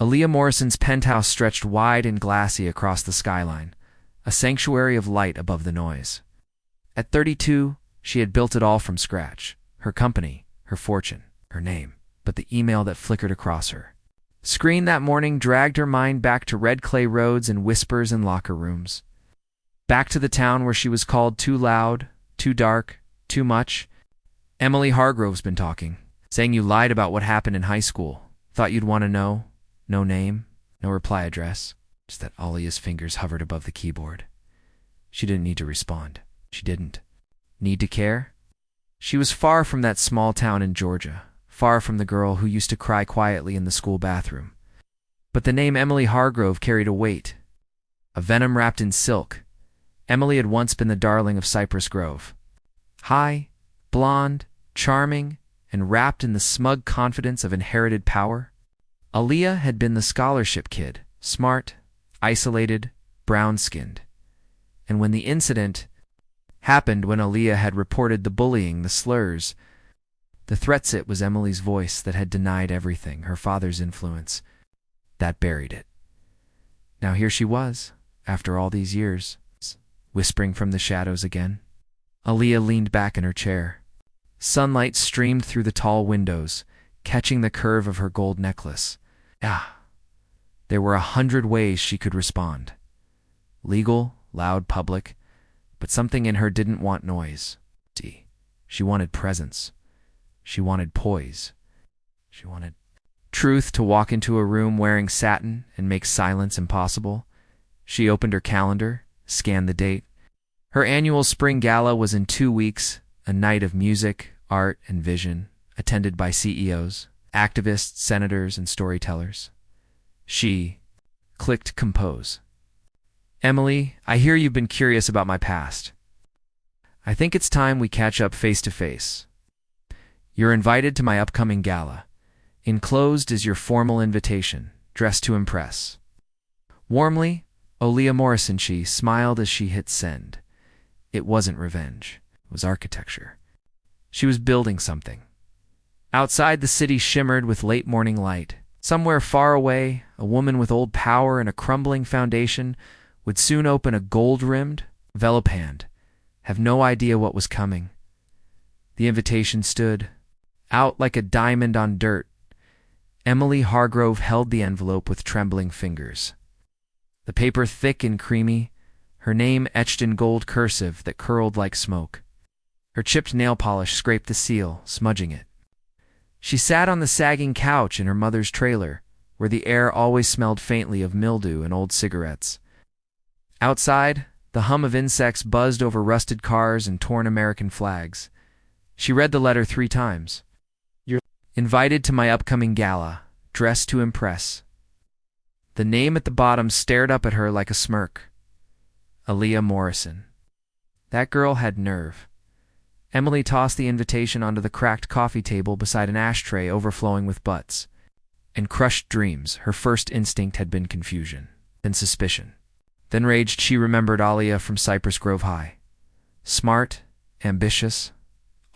Aaliyah Morrison's penthouse stretched wide and glassy across the skyline, a sanctuary of light above the noise. At 32, she had built it all from scratch: her company, her fortune, her name. But the email that flickered across her screen that morning dragged her mind back to red clay roads and whispers in locker rooms. Back to the town where she was called too loud, too dark, too much. "Emily Hargrove's been talking, saying you lied about what happened in high school. Thought you'd want to know. No name, no reply address." Just that Aaliyah's fingers hovered above the keyboard. She didn't need to respond. She didn't need to care. She was far from that small town in Georgia, far from the girl who used to cry quietly in the school bathroom. But the name Emily Hargrove carried a weight, a venom wrapped in silk. Emily had once been the darling of Cypress Grove. High, blonde, charming, and wrapped in the smug confidence of inherited power. Aaliyah had been the scholarship kid, smart, isolated, brown-skinned. And when the incident happened, when Aaliyah had reported the bullying, the slurs, the threats, it was Emily's voice that had denied everything, her father's influence, that buried it. Now here she was, after all these years, whispering from the shadows again. Aaliyah leaned back in her chair. Sunlight streamed through the tall windows, catching the curve of her gold necklace. There were 100 ways she could respond. Legal, loud, public, but something in her didn't want noise. She wanted presence. She wanted poise. She wanted truth, to walk into a room wearing satin and make silence impossible. She opened her calendar, scanned the date. Her annual spring gala was in 2 weeks, a night of music, art, and vision, attended by CEOs, activists, senators, and storytellers. She clicked compose. "Emily, I hear you've been curious about my past. I think it's time we catch up face to face. You're invited to my upcoming gala. Enclosed is your formal invitation, dressed to impress." Warmly, Aaliyah Morrison, she smiled as she hit send. It wasn't revenge. It was architecture. She was building something. Outside, the city shimmered with late morning light. Somewhere far away, a woman with old power and a crumbling foundation would soon open a gold-rimmed, envelope hand, have no idea what was coming. The invitation stood out like a diamond on dirt. Emily Hargrove held the envelope with trembling fingers. The paper thick and creamy, her name etched in gold cursive that curled like smoke. Her chipped nail polish scraped the seal, smudging it. She sat on the sagging couch in her mother's trailer, where the air always smelled faintly of mildew and old cigarettes. Outside, the hum of insects buzzed over rusted cars and torn American flags. She read the letter 3 times. "You're invited to my upcoming gala, dressed to impress." The name at the bottom stared up at her like a smirk. Aaliyah Morrison. That girl had nerve. Emily tossed the invitation onto the cracked coffee table beside an ashtray overflowing with butts. And crushed dreams, her first instinct had been confusion, then suspicion. Then rage. She remembered Aaliyah from Cypress Grove High. Smart, ambitious,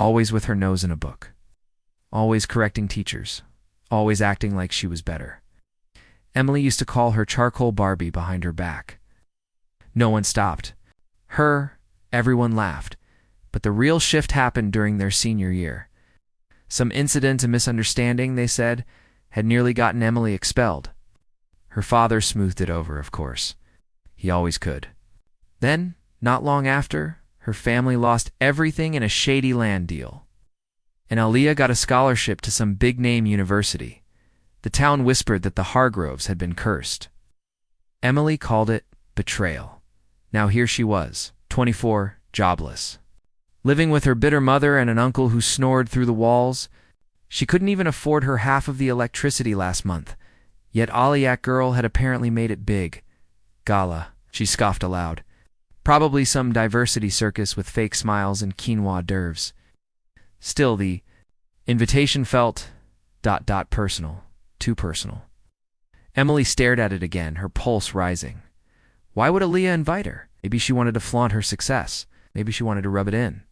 always with her nose in a book. Always correcting teachers, always acting like she was better. Emily used to call her charcoal Barbie behind her back. No one stopped her, everyone laughed. But the real shift happened during their senior year. Some incident, a misunderstanding, they said, had nearly gotten Emily expelled. Her father smoothed it over, of course. He always could. Then, not long after, her family lost everything in a shady land deal. And Aaliyah got a scholarship to some big-name university. The town whispered that the Hargroves had been cursed. Emily called it betrayal. Now here she was, 24, jobless, living with her bitter mother and an uncle who snored through the walls. She couldn't even afford her half of the electricity last month. Yet Aaliyah girl had apparently made it big. Gala, she scoffed aloud. Probably some diversity circus with fake smiles and quinoa d'oeuvres. Still, the invitation felt ... personal. Too personal. Emily stared at it again, her pulse rising. Why would Aaliyah invite her? Maybe she wanted to flaunt her success. Maybe she wanted to rub it in.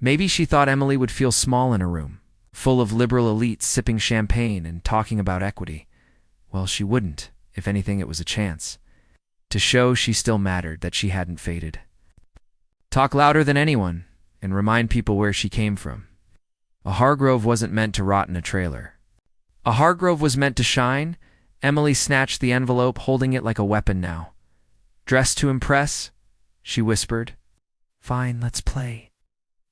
Maybe she thought Emily would feel small in a room, full of liberal elites sipping champagne and talking about equity. Well, she wouldn't. If anything, it was a chance. To show she still mattered, that she hadn't faded. Talk louder than anyone, and remind people where she came from. A Hargrove wasn't meant to rot in a trailer. A Hargrove was meant to shine. Emily snatched the envelope, holding it like a weapon now. Dressed to impress? She whispered. Fine, let's play.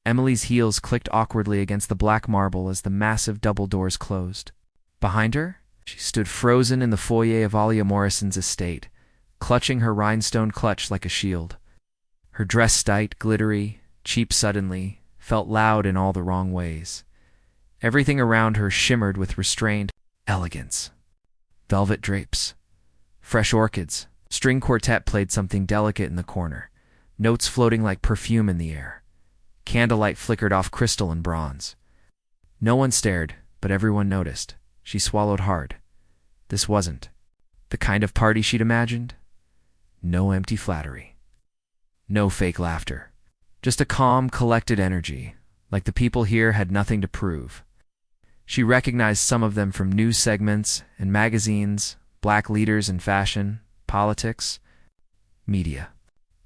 Emily's heels clicked awkwardly against the black marble as the massive double doors closed. Behind her, she stood frozen in the foyer of Alia Morrison's estate, clutching her rhinestone clutch like a shield. Her dress tight, glittery, cheap suddenly, felt loud in all the wrong ways. Everything around her shimmered with restrained elegance. Velvet drapes, fresh orchids, string quartet played something delicate in the corner, notes floating like perfume in the air. Candlelight flickered off crystal and bronze. No one stared, but everyone noticed. She swallowed hard. This wasn't the kind of party she'd imagined. No empty flattery. No fake laughter. Just a calm, collected energy, like the people here had nothing to prove. She recognized some of them from news segments and magazines, black leaders in fashion, politics, media.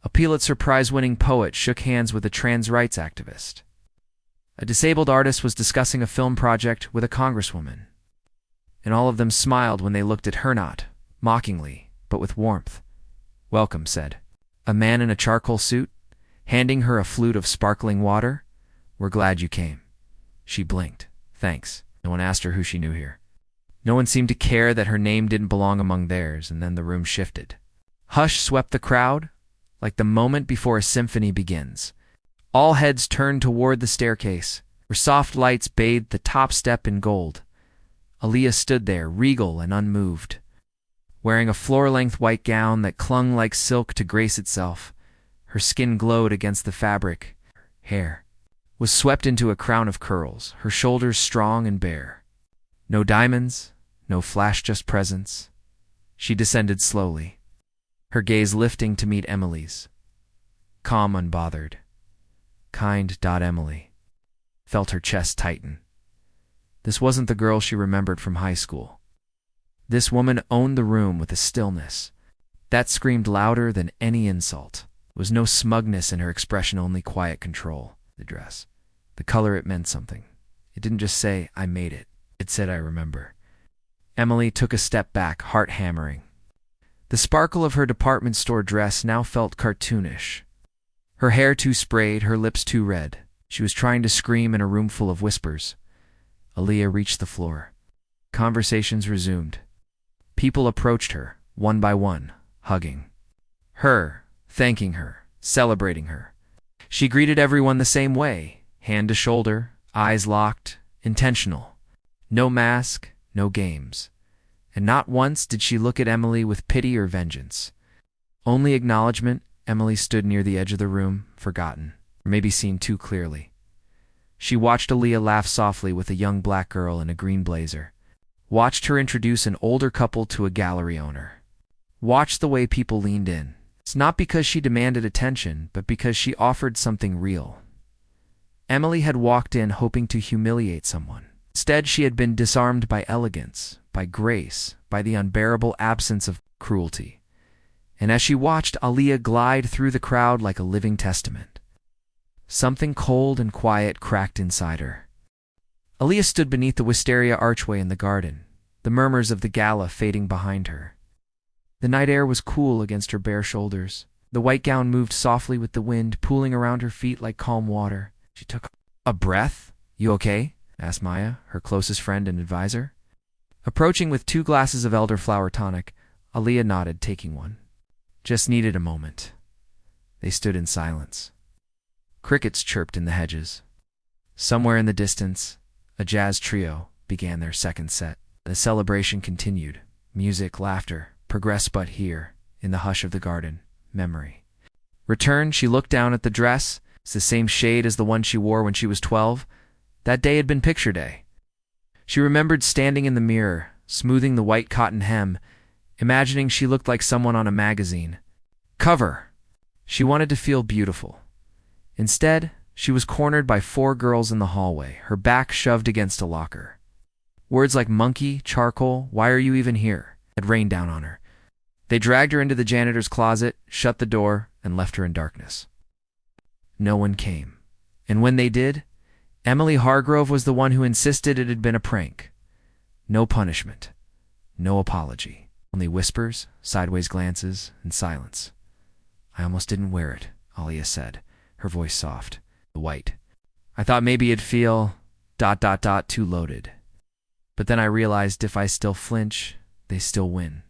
A Pulitzer Prize-winning poet shook hands with a trans rights activist. A disabled artist was discussing a film project with a congresswoman. And all of them smiled when they looked at her, not mockingly, but with warmth. Welcome, said a man in a charcoal suit, handing her a flute of sparkling water. We're glad you came. She blinked. Thanks. No one asked her who she knew here. No one seemed to care that her name didn't belong among theirs, and then the room shifted. Hush swept the crowd, like the moment before a symphony begins. All heads turned toward the staircase, where soft lights bathed the top step in gold. Aaliyah stood there, regal and unmoved, wearing a floor-length white gown that clung like silk to grace itself. Her skin glowed against the fabric. Her hair was swept into a crown of curls, her shoulders strong and bare. No diamonds, no flash, just presence. She descended slowly, her gaze lifting to meet Emily's. Calm, unbothered. Kind. Emily felt her chest tighten. This wasn't the girl she remembered from high school. This woman owned the room with a stillness that screamed louder than any insult. There was no smugness in her expression, only quiet control. The dress, the color, it meant something. It didn't just say, I made it. It said, I remember. Emily took a step back, heart hammering. The sparkle of her department store dress now felt cartoonish. Her hair too sprayed, her lips too red. She was trying to scream in a room full of whispers. Aaliyah reached the floor. Conversations resumed. People approached her, one by one, hugging her, thanking her, celebrating her. She greeted everyone the same way, hand to shoulder, eyes locked, intentional. No mask, no games. And not once did she look at Emily with pity or vengeance. Only acknowledgement. Emily stood near the edge of the room, forgotten, or maybe seen too clearly. She watched Aaliyah laugh softly with a young black girl in a green blazer. Watched her introduce an older couple to a gallery owner. Watched the way people leaned in. It's not because she demanded attention, but because she offered something real. Emily had walked in hoping to humiliate someone. Instead, she had been disarmed by elegance, by grace, by the unbearable absence of cruelty. And as she watched Aaliyah glide through the crowd like a living testament, something cold and quiet cracked inside her. Aaliyah stood beneath the wisteria archway in the garden, the murmurs of the gala fading behind her. The night air was cool against her bare shoulders. The white gown moved softly with the wind, pooling around her feet like calm water. She took a breath. You okay? Asked Maya, her closest friend and advisor. Approaching with 2 glasses of elderflower tonic, Aaliyah nodded, taking one. Just needed a moment. They stood in silence. Crickets chirped in the hedges. Somewhere in the distance, a jazz trio began their second set. The celebration continued. Music, laughter, progressed, but here, in the hush of the garden, memory returned. She looked down at the dress. It's the same shade as the one she wore when she was 12. That day had been picture day. She remembered standing in the mirror, smoothing the white cotton hem, imagining she looked like someone on a magazine cover. She wanted to feel beautiful. Instead, she was cornered by 4 girls in the hallway, her back shoved against a locker. Words like monkey, charcoal, why are you even here? had rained down on her. They dragged her into the janitor's closet, shut the door, and left her in darkness. No one came. And when they did, Emily Hargrove was the one who insisted it had been a prank. No punishment. No apology. Only whispers, sideways glances, and silence. "I almost didn't wear it," Alia said, her voice soft, white. "I thought maybe it'd feel ... too loaded. But then I realized if I still flinch, they still win."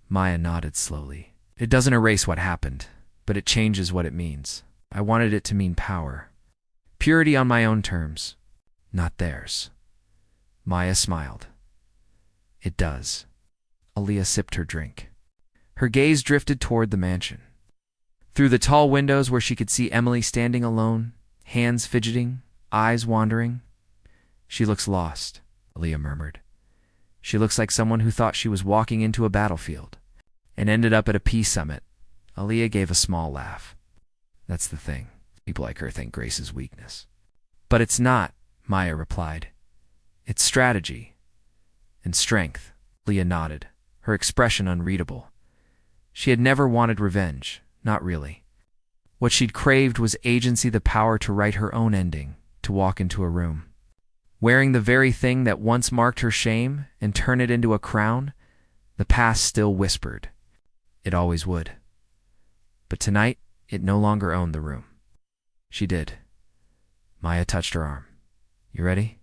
Maya nodded slowly. "It doesn't erase what happened, but it changes what it means. I wanted it to mean power. Purity on my own terms, not theirs." Maya smiled. "It does." Alia sipped her drink. Her gaze drifted toward the mansion. Through the tall windows where she could see Emily standing alone, hands fidgeting, eyes wandering. "She looks lost," Alia murmured. "She looks like someone who thought she was walking into a battlefield and ended up at a peace summit." Alia gave a small laugh. "That's the thing. People like her think grace is weakness." "But it's not," Maya replied. "It's strategy and strength." Leah nodded, her expression unreadable. She had never wanted revenge, not really. What she'd craved was agency, the power to write her own ending, to walk into a room, wearing the very thing that once marked her shame, and turn it into a crown. The past still whispered. It always would. But tonight, it no longer owned the room. She did. Maya touched her arm. "You ready?"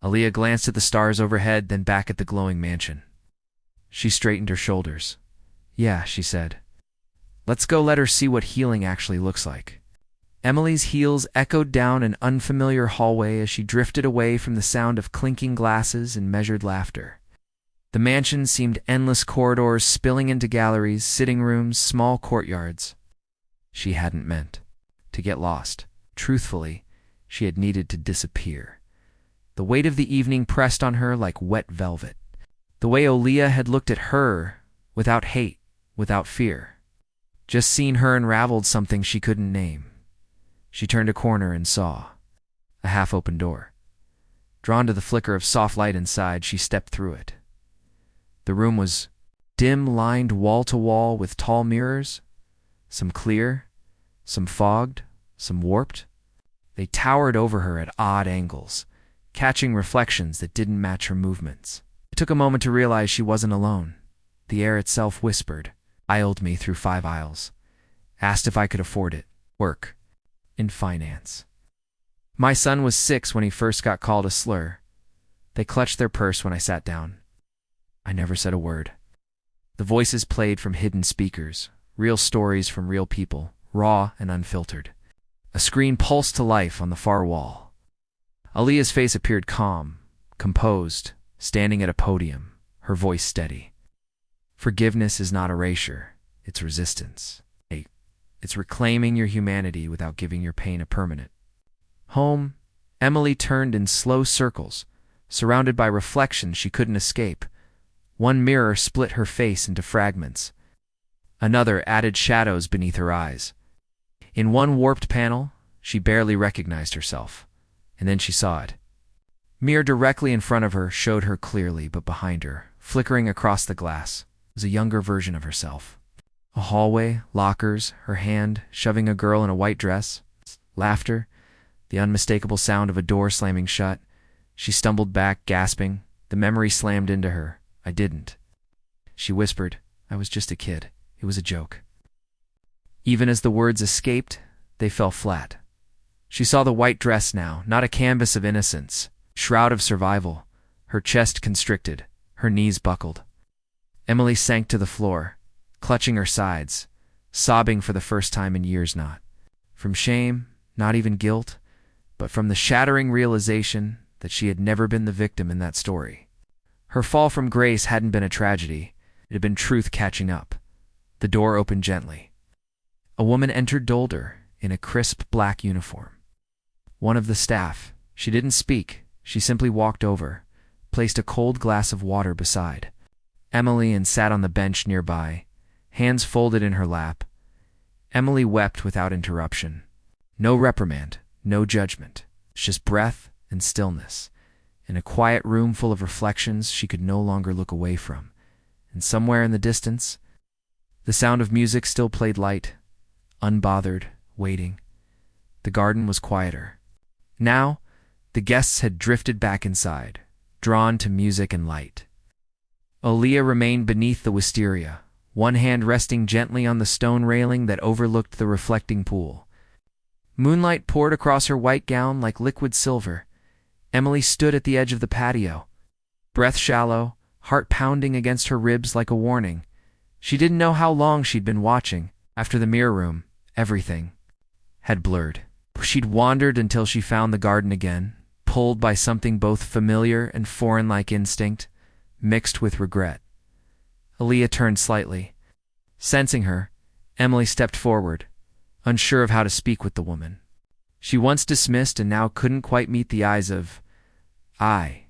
Alia glanced at the stars overhead, then back at the glowing mansion. She straightened her shoulders. "Yeah," she said. "Let's go let her see what healing actually looks like." Emily's heels echoed down an unfamiliar hallway as she drifted away from the sound of clinking glasses and measured laughter. The mansion seemed endless corridors spilling into galleries, sitting rooms, small courtyards. She hadn't meant to get lost. Truthfully, she had needed to disappear. The weight of the evening pressed on her like wet velvet. The way Alia had looked at her, without hate, without fear. Just seen her unraveled something she couldn't name. She turned a corner and saw a half-open door. Drawn to the flicker of soft light inside, she stepped through it. The room was dim, lined wall-to-wall with tall mirrors, some clear, some fogged, some warped. They towered over her at odd angles, catching reflections that didn't match her movements. It took a moment to realize she wasn't alone. The air itself whispered, aisled me through 5 aisles, asked if I could afford it, work, in finance. My son was 6 when he first got called a slur. They clutched their purse when I sat down. I never said a word. The voices played from hidden speakers, real stories from real people, raw and unfiltered. A screen pulsed to life on the far wall. Alia's face appeared calm, composed, standing at a podium, her voice steady. Forgiveness is not erasure, it's resistance. It's reclaiming your humanity without giving your pain a permanent home. Emily turned in slow circles, surrounded by reflections she couldn't escape. One mirror split her face into fragments. Another added shadows beneath her eyes. In one warped panel, she barely recognized herself, and then she saw it. Mirror directly in front of her showed her clearly, but behind her, flickering across the glass, was a younger version of herself. A hallway, lockers, her hand shoving a girl in a white dress, laughter, the unmistakable sound of a door slamming shut. She stumbled back, gasping. The memory slammed into her. I didn't. She whispered, I was just a kid. It was a joke. Even as the words escaped, they fell flat. She saw the white dress now, not a canvas of innocence, shroud of survival, her chest constricted, her knees buckled. Emily sank to the floor, clutching her sides, sobbing for the first time in years, not from shame, not even guilt, but from the shattering realization that she had never been the victim in that story. Her fall from grace hadn't been a tragedy, it had been truth catching up. The door opened gently. A woman entered Dolder in a crisp black uniform. One of the staff. She didn't speak, she simply walked over, placed a cold glass of water beside Emily and sat on the bench nearby, hands folded in her lap. Emily wept without interruption. No reprimand, no judgment, just breath and stillness. In a quiet room full of reflections she could no longer look away from. and somewhere in the distance, the sound of music still played light, unbothered, waiting. The garden was quieter. Now, the guests had drifted back inside, drawn to music and light. Aaliyah remained beneath the wisteria, one hand resting gently on the stone railing that overlooked the reflecting pool. Moonlight poured across her white gown like liquid silver. Emily stood at the edge of the patio, breath shallow, heart pounding against her ribs like a warning. She didn't know how long she'd been watching. After the mirror room, everything had blurred. She'd wandered until she found the garden again, pulled by something both familiar and foreign like instinct, mixed with regret. Aaliyah turned slightly. Sensing her, Emily stepped forward, unsure of how to speak with the woman she once dismissed and now couldn't quite meet the eyes of.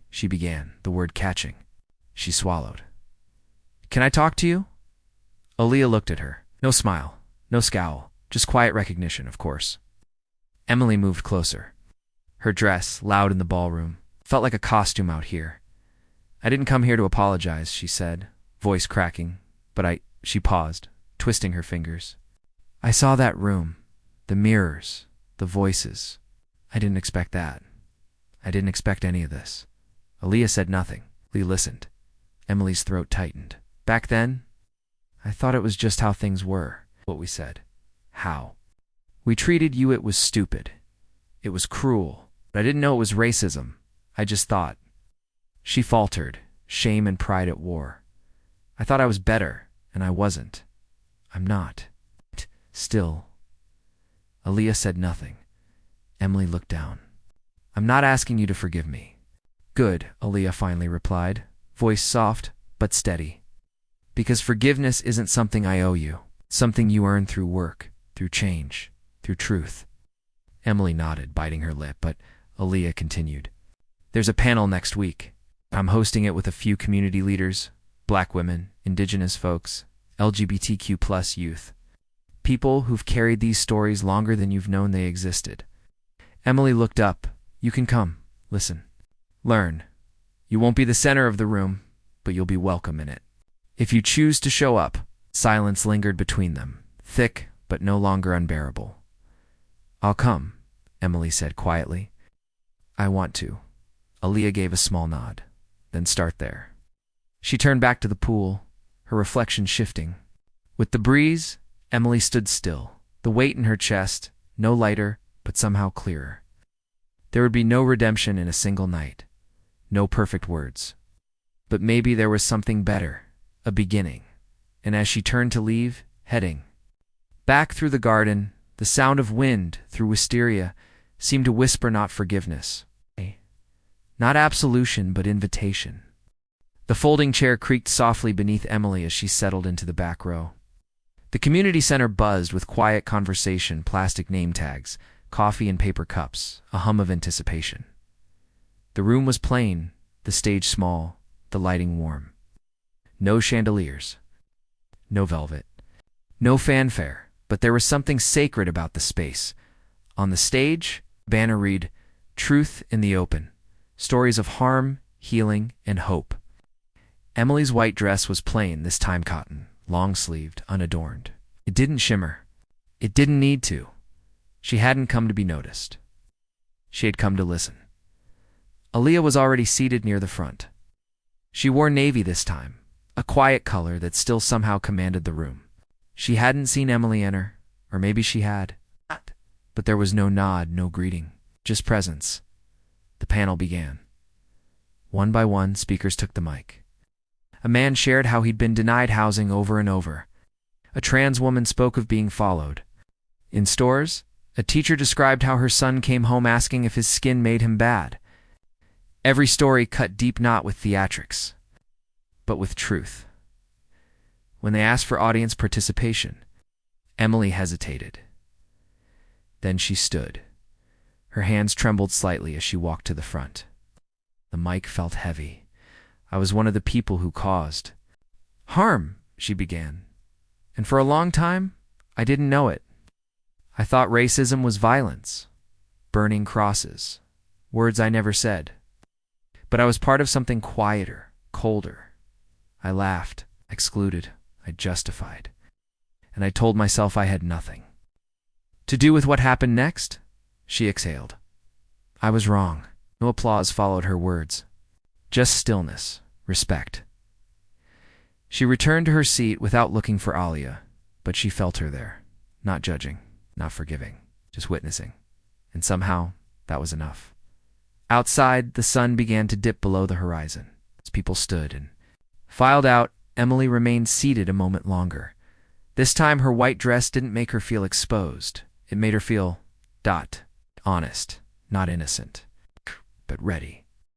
She began, the word catching. She swallowed. "Can I talk to you?" Aaliyah looked at her. No smile, no scowl, just quiet recognition, of course. Emily moved closer. Her dress, loud in the ballroom, felt like a costume out here. "I didn't come here to apologize," she said, voice cracking, but she paused, twisting her fingers. "I saw that room, the mirrors, the voices. I didn't expect that. I didn't expect any of this." Aaliyah said nothing. Lee listened. Emily's throat tightened. "Back then, I thought it was just how things were." "What we said." "How? We treated you. It was stupid. It was cruel. But I didn't know it was racism. I just thought." She faltered, shame and pride at war. "I thought I was better, and I wasn't. I'm not." Still, Aaliyah said nothing. Emily looked down. "I'm not asking you to forgive me." "Good," Aaliyah finally replied, voice soft but steady. "Because forgiveness isn't something I owe you. It's something you earn through work, through change, through truth." Emily nodded, biting her lip, but Aaliyah continued. "There's a panel next week. I'm hosting it with a few community leaders, Black women, Indigenous folks, LGBTQ+ youth. People who've carried these stories longer than you've known they existed." Emily looked up. "You can come, listen, learn. You won't be the center of the room, but you'll be welcome in it. If you choose to show up." Silence lingered between them, thick but no longer unbearable. "I'll come," Emily said quietly. "I want to." Aaliyah gave a small nod. "Then start there." She turned back to the pool, her reflection shifting. With the breeze, Emily stood still, the weight in her chest, no lighter, but somehow clearer. There would be no redemption in a single night, no perfect words. But maybe there was something better, a beginning. And as she turned to leave, heading back through the garden, the sound of wind through wisteria seemed to whisper not forgiveness, not absolution, but invitation. The folding chair creaked softly beneath Emily as she settled into the back row. The community center buzzed with quiet conversation, plastic name tags, coffee and paper cups, a hum of anticipation. The room was plain, the stage small, the lighting warm. No chandeliers, no velvet, no fanfare, but there was something sacred about the space. On the stage, banner read, "Truth in the Open," stories of harm, healing, and hope. Emily's white dress was plain, this time cotton, long-sleeved, unadorned. It didn't shimmer. It didn't need to. She hadn't come to be noticed. She had come to listen. Aaliyah was already seated near the front. She wore navy this time, a quiet color that still somehow commanded the room. She hadn't seen Emily enter, or maybe she had. But there was no nod, no greeting, just presence. The panel began. One by one, speakers took the mic. A man shared how he'd been denied housing over and over. A trans woman spoke of being followed. In stores, a teacher described how her son came home asking if his skin made him bad. Every story cut deep not with theatrics, but with truth. When they asked for audience participation, Emily hesitated. Then she stood. Her hands trembled slightly as she walked to the front. The mic felt heavy. "I was one of the people who caused harm," she began. "And for a long time, I didn't know it. I thought racism was violence, burning crosses, words I never said. But I was part of something quieter, colder. I laughed. Excluded. I justified. And I told myself I had nothing to do with what happened next. She exhaled. I was wrong. No applause followed her words. Just stillness, respect. She returned to her seat without looking for Alia, but she felt her there, not judging, not forgiving, just witnessing. And somehow, that was enough. Outside, the sun began to dip below the horizon. As people stood and filed out, Emily remained seated a moment longer. This time, her white dress didn't make her feel exposed. It made her feel honest, not innocent, but ready.